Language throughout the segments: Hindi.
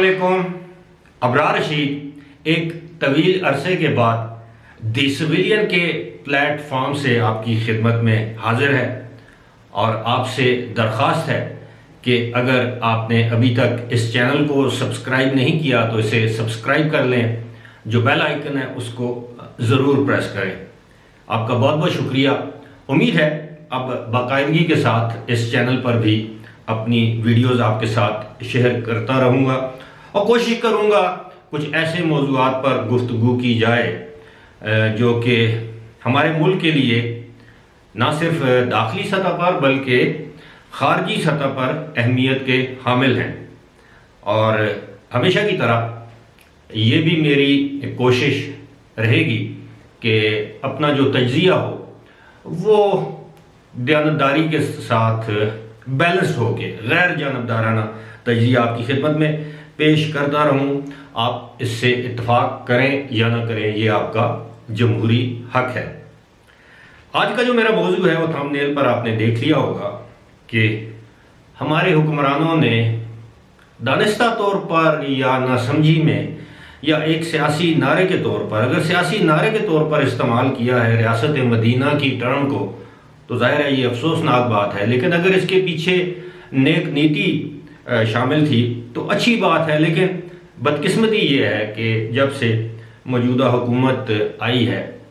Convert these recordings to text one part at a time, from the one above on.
अस्सलामुअलैकुम। अबरार रशीद एक तवील अरसे के बाद दी सिविलियन के प्लेटफॉर्म से आपकी खिदमत में हाजिर है और आपसे दरख्वास्त है कि अगर आपने अभी तक इस चैनल को सब्सक्राइब नहीं किया तो इसे सब्सक्राइब कर लें, जो बेल आइकन है उसको ज़रूर प्रेस करें। आपका बहुत बहुत शुक्रिया। उम्मीद है अब बाकायदगी के साथ इस चैनल पर भी अपनी वीडियोस आपके साथ शेयर करता रहूँगा और कोशिश करूँगा कुछ ऐसे मौज़ूआत पर गुफ्तगू की जाए जो कि हमारे मुल्क के लिए ना सिर्फ दाखिली सतह पर बल्कि खारजी सतह पर अहमियत के हामिल हैं। और हमेशा की तरह ये भी मेरी कोशिश रहेगी कि अपना जो तज्ज़िया हो वो दयानतदारी के साथ बैलेंस हो के गैर जानबदाराना तज्ज़िया आपकी खिदमत में पेश करता रहूं। आप इससे इत्तफाक करें या ना करें, ये आपका जमहूरी हक है। आज का जो मेरा मौजू है वो थंबनेल पर आपने देख लिया होगा कि हमारे हुक्मरानों ने दानिस्ता तौर पर या नासमझी में या एक सियासी नारे के तौर पर, अगर सियासी नारे के तौर पर इस्तेमाल किया है रियासत मदीना की टर्म को, तो जाहिर है ये अफसोसनाक बात है। लेकिन अगर इसके पीछे नेक नीति शामिल थी तो अच्छी बात है। लेकिन बदकिस्मती ये है कि जब से मौजूदा हुकूमत आई है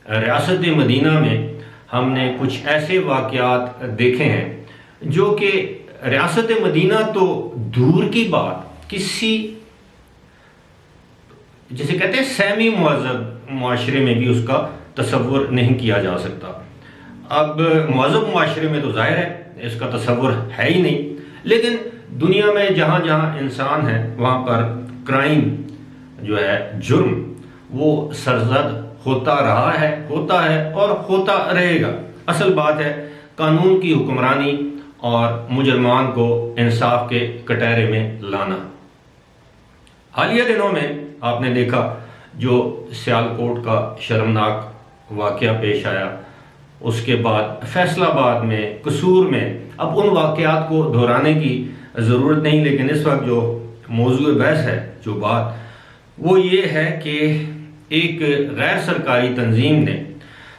रियासत मदीना में हमने कुछ ऐसे वाक़यात देखे हैं जो कि रियासत मदीना तो दूर की बात, किसी जिसे कहते हैं सेमी मुअज़्ज़ब मुआशरे में भी उसका तसव्वुर नहीं किया जा सकता। अब मुअज़्ज़ब मुआशरे में तो जाहिर है इसका तसव्वुर है ही नहीं, लेकिन दुनिया में जहाँ जहाँ इंसान है वहाँ पर क्राइम जो है, जुर्म, वो सरजद होता रहा है, होता है और होता रहेगा। असल बात है कानून की हुक्मरानी और मुजरमान को इंसाफ के कटहरे में लाना। हालिया दिनों में आपने देखा जो सियालकोट का शर्मनाक वाक़या पेश आया, उसके बाद फैसलाबाद में, कसूर में, अब उन वाक़यात को दोहराने की ज़रूरत नहीं। लेकिन इस वक्त जो मौजूद बहस है, जो बात, वो ये है कि एक गैर सरकारी तंजीम ने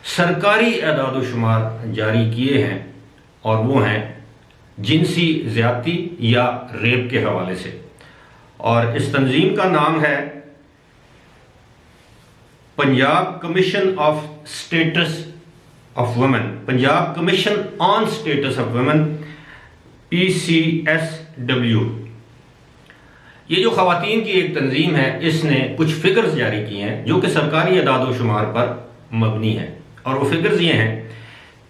सरकारी एदाद शुमार जारी किए हैं और वो हैं जिनसी ज़्यादती या रेप के हवाले से। और इस तंजीम का नाम है Punjab commission of status of women, Punjab commission on status of women, PCSW। ये जो ख़वातीन की एक तंजीम है, इसने कुछ फिगर्स जारी किए हैं जो कि सरकारी एदाद शुमार पर मबनी है। और वो फिगर्स ये हैं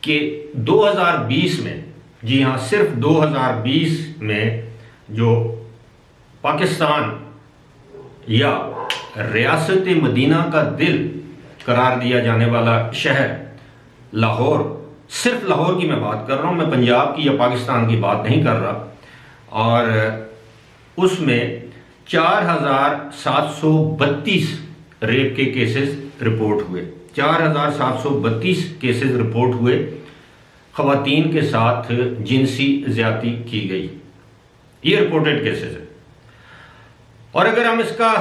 कि 2020 में, जी हाँ सिर्फ 2020 में, जो पाकिस्तान या रियासत मदीना का दिल करार दिया जाने वाला शहर लाहौर, सिर्फ लाहौर की मैं बात कर रहा हूँ, मैं पंजाब की या पाकिस्तान की बात नहीं कर रहा, और उसमें 4732 रेप के केसेस रिपोर्ट हुए। 4732 केसेस रिपोर्ट हुए, ख़वातीन के साथ जिनसी ज़्यादती की गई। ये रिपोर्टेड केसेस है। और अगर हम इसका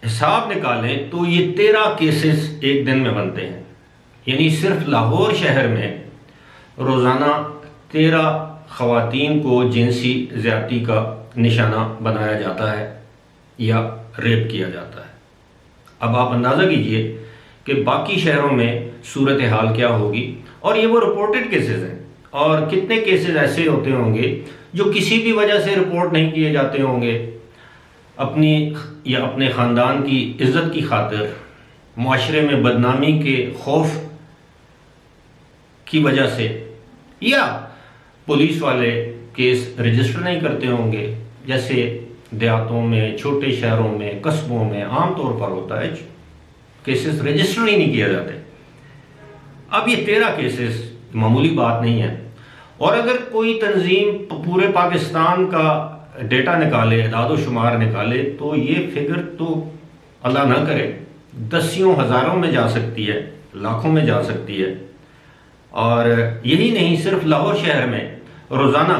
हिसाब निकालें तो ये 13 केसेस एक दिन में बनते हैं। यानी सिर्फ लाहौर शहर में रोज़ाना 13 ख़वातीन को जिनसी ज़्यादती का निशाना बनाया जाता है या रेप किया जाता है। अब आप अंदाज़ा कीजिए कि बाकी शहरों में सूरत हाल क्या होगी। और ये वो रिपोर्टेड केसेस हैं। और कितने केसेस ऐसे होते होंगे जो किसी भी वजह से रिपोर्ट नहीं किए जाते होंगे, अपनी या अपने ख़ानदान की इज़्ज़त की खातिर, मुआशरे में बदनामी के खौफ की वजह से, या पुलिस वाले केस रजिस्टर नहीं करते होंगे, जैसे देहातों में, छोटे शहरों में, कस्बों में आम तौर पर होता है, केसेस रजिस्टर ही नहीं किए जाते। अब ये 13 केसेस मामूली बात नहीं है। और अगर कोई तंजीम पूरे पाकिस्तान का डेटा निकाले, एदाद शुमार निकाले, तो ये फिगर तो अल्लाह ना करे दसियों हज़ारों में जा सकती है, लाखों में जा सकती है। और यही नहीं, सिर्फ लाहौर शहर में रोज़ाना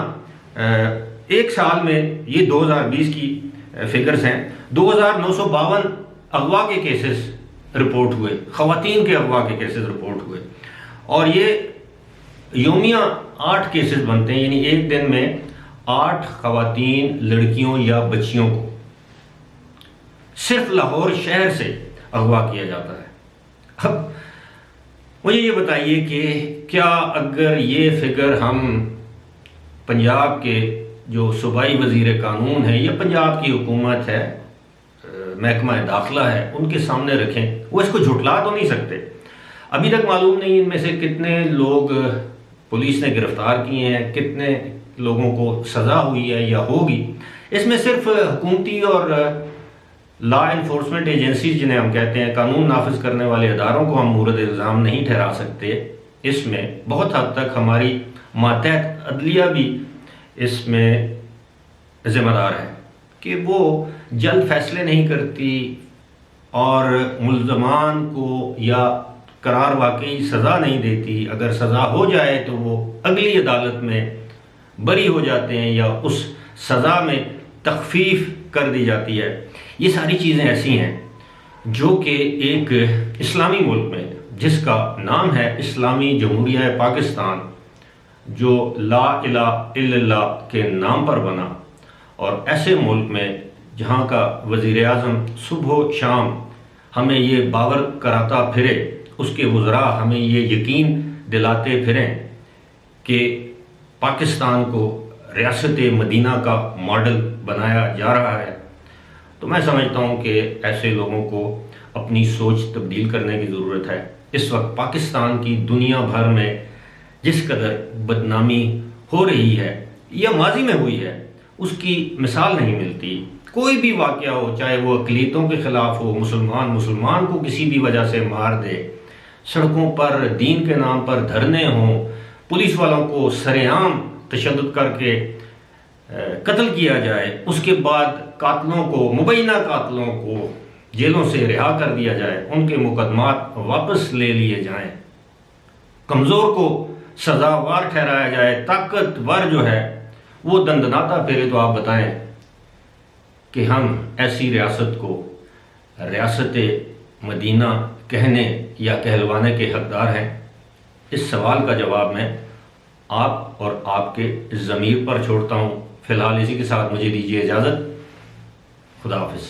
एक साल में, ये 2020 की फिगर्स हैं, 2952 अगवा के केसेस रिपोर्ट हुए, खवातीन के अगवा के केसेस रिपोर्ट हुए। और ये योमिया 8 केसेस बनते हैं, यानी एक दिन में 8 खवातीन, लड़कियों या बच्चियों को सिर्फ लाहौर शहर से अगवा किया जाता है। अब मुझे ये बताइए कि क्या अगर ये फिगर हम पंजाब के जो सूबाई वजीर कानून है या पंजाब की हुकूमत है, महकमा दाखिला है, उनके सामने रखें, वो इसको झुटला तो नहीं सकते। अभी तक मालूम नहीं इनमें से कितने लोग पुलिस ने गिरफ्तार किए हैं, कितने लोगों को सज़ा हुई है या होगी। इसमें सिर्फ हुकूमती और लॉ इन्फोर्समेंट एजेंसीज, जिन्हें हम कहते हैं कानून नाफिज करने वाले अदारों को हम मूरद इल्ज़ाम नहीं ठहरा सकते। इसमें बहुत हद तक हमारी मातहत अदलिया भी इसमें ज़िम्मेदार है कि वो जल्द फैसले नहीं करती और मुल्ज़मान को या करार वाकई सज़ा नहीं देती। अगर सज़ा हो जाए तो वो अगली अदालत में बरी हो जाते हैं या उस सज़ा में तखफीफ कर दी जाती है। ये सारी चीज़ें ऐसी हैं जो कि एक इस्लामी मुल्क में, जिसका नाम है इस्लामी जमहूरिया पाकिस्तान, जो ला इलाहा इल्लल्लाह के नाम पर बना, और ऐसे मुल्क में जहाँ का वज़ीर आज़म सुबह शाम हमें ये बावर कराता फिरे, उसके वज़रा हमें ये यकीन दिलाते फिरें कि पाकिस्तान को रियासत मदीना का मॉडल बनाया जा रहा है, तो मैं समझता हूँ कि ऐसे लोगों को अपनी सोच तब्दील करने की ज़रूरत है। इस वक्त पाकिस्तान की दुनिया भर में जिस कदर बदनामी हो रही है या माजी में हुई है, उसकी मिसाल नहीं मिलती। कोई भी वाक़या हो, चाहे वो अक़लियतों के ख़िलाफ़ हो, मुसलमान को किसी भी वजह से मार दे, सड़कों पर दीन के नाम पर धरने हों, पुलिस वालों को सरेआम तशद्दुद करके कत्ल किया जाए, उसके बाद कातलों को, मुबैना कातलों को जेलों से रिहा कर दिया जाए, उनके मुकदमात वापस ले लिए जाएं, कमज़ोर को सज़ावार ठहराया जाए, ताकतवर जो है वो दंदनाता फिरे, तो आप बताएं कि हम ऐसी रियासत को रियासत मदीना कहने या कहलवाने के हकदार हैं? इस सवाल का जवाब मैं आप और आपके ज़मीर पर छोड़ता हूँ। फ़िलहाल इसी के साथ मुझे दीजिए इजाज़त। खुदा हाफ़िज़।